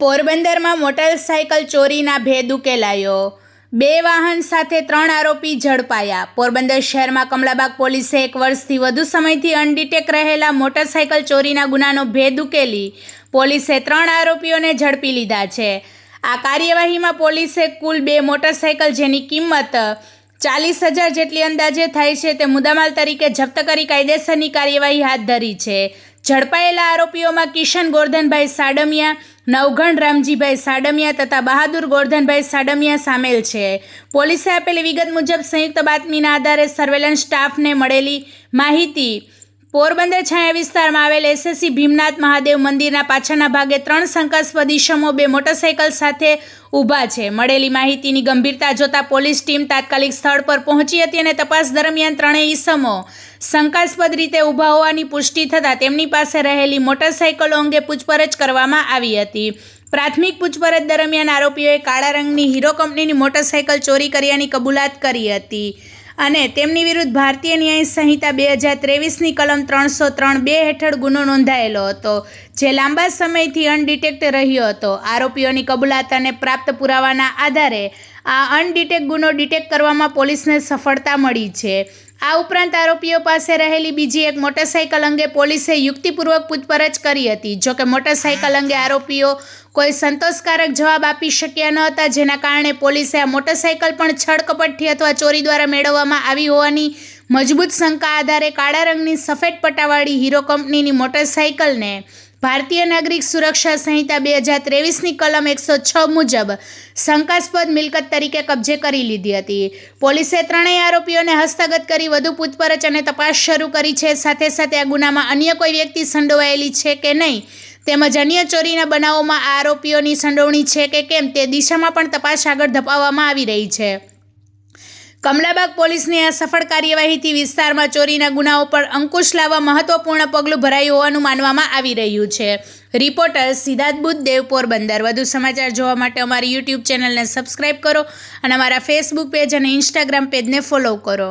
પોરબંદરમાં મોટરસાયકલ ચોરીના ભેદ ઉકેલાયો। 2 વાહન સાથે 3 આરોપી ઝડપાયા। પોરબંદર શહેરમાં કમલાબાગ પોલીસે 1 વર્ષથી વધુ સમયથી અનડિટેક રહેલા મોટરસાયકલ ચોરીના ગુનાનો ભેદ ઉકેલી પોલીસે 3 આરોપીઓને ઝડપી લીધા છે। આ કાર્યવાહીમાં પોલીસે કુલ 2 મોટરસાયકલ જેની કિંમત 40,000 જેટલી અંદાજે થાય છે તે મુદ્દામાલ તરીકે જપ્ત કરી કાયદેસરની કાર્યવાહી હાથ ધરી છે। ઝડપાયેલા આરોપીઓમાં કિશન ગોરધનભાઈ સાડમિયા, નવઘણ રામજીભાઈ સાડમિયા તથા બહાદુર ગોરધનભાઈ સાડમિયા સામેલ છે। પોલીસે આપેલી વિગત મુજબ સંયુક્ત બાતમીના આધારે સર્વેલન્સ સ્ટાફને મળેલી માહિતી પોરબંદર છાયા વિસ્તારમાં આવેલ એસએસસી ભીમનાથ મહાદેવ મંદિરના પાછળના ભાગે 3 શંકાસ્પદ ઈસમો 2 મોટરસાયકલ સાથે ઊભા છે। મળેલી માહિતીની ગંભીરતા જોતા પોલીસ ટીમ તાત્કાલિક સ્થળ પર પહોંચી હતી અને તપાસ દરમિયાન 3 ઈસમો શંકાસ્પદ રીતે ઊભા હોવાની પુષ્ટિ થતાં તેમની પાસે રહેલી મોટરસાયકલો અંગે પૂછપરછ કરવામાં આવી હતી। પ્રાથમિક પૂછપરછ દરમિયાન આરોપીઓએ કાળા રંગની હીરો કંપનીની મોટરસાયકલ ચોરી કર્યાની કબૂલાત કરી હતી અને તેમની વિરુદ્ધ ભારતીય ન્યાય સંહિતા 2023ની કલમ 303(2) હેઠળ ગુનો નોંધાયેલો હતો, જે લાંબા સમયથી અનડિટેક્ટ રહ્યો હતો। આરોપીઓની કબૂલાત અને પ્રાપ્ત પુરાવાના આધારે આ અનડિટેક્ટ ગુનો ડિટેક્ટ કરવામાં પોલીસને સફળતા મળી છે। આ ઉપરાંત આરોપીઓ પાસે રહેલી બીજી એક મોટરસાયકલ અંગે પોલીસે યુક્તિપૂર્વક પૂછપરછ કરી હતી। જોકે મોટરસાયકલ અંગે આરોપીઓ કોઈ સંતોષકારક જવાબ આપી શક્યા ન હતા, જેના કારણે પોલીસે આ મોટરસાયકલ પણ છળકપટથી અથવા ચોરી દ્વારા મેળવવામાં આવી હોવાની મજબૂત શંકા આધારે કાળા રંગની સફેદ પટ્ટાવાળી હીરો કંપનીની મોટરસાયકલને ભારતીય નાગરિક સુરક્ષા સંહિતા 2023ની કલમ 106 મુજબ શંકાસ્પદ મિલકત તરીકે કબજે કરી લીધી હતી। પોલીસે 3 આરોપીઓને હસ્તગત કરી વધુ પૂછપરછ અને તપાસ શરૂ કરી છે। સાથે સાથે આ ગુનામાં અન્ય કોઈ વ્યક્તિ સંડોવાયેલી છે કે નહીં તેમજ અન્ય ચોરીના બનાવોમાં આ આરોપીઓની સંડોવણી છે કે કેમ તે દિશામાં પણ તપાસ આગળ ધપાવવામાં આવી રહી છે। કમલાબાગ પોલીસની આ સફળ કાર્યવાહીથી વિસ્તારમાં ચોરીના ગુનાઓ પર અંકુશ લાવવા મહત્વપૂર્ણ પગલું ભરાયું હોવાનું માનવામાં આવી રહ્યું છે। રિપોર્ટર સિદ્ધાર્થ બુદ્ધદેવ, પોરબંદર। વધુ સમાચાર જોવા માટે અમારી યુટ્યુબ ચેનલને સબસ્ક્રાઈબ કરો અને અમારા ફેસબુક પેજ અને ઇન્સ્ટાગ્રામ પેજને ફોલો કરો।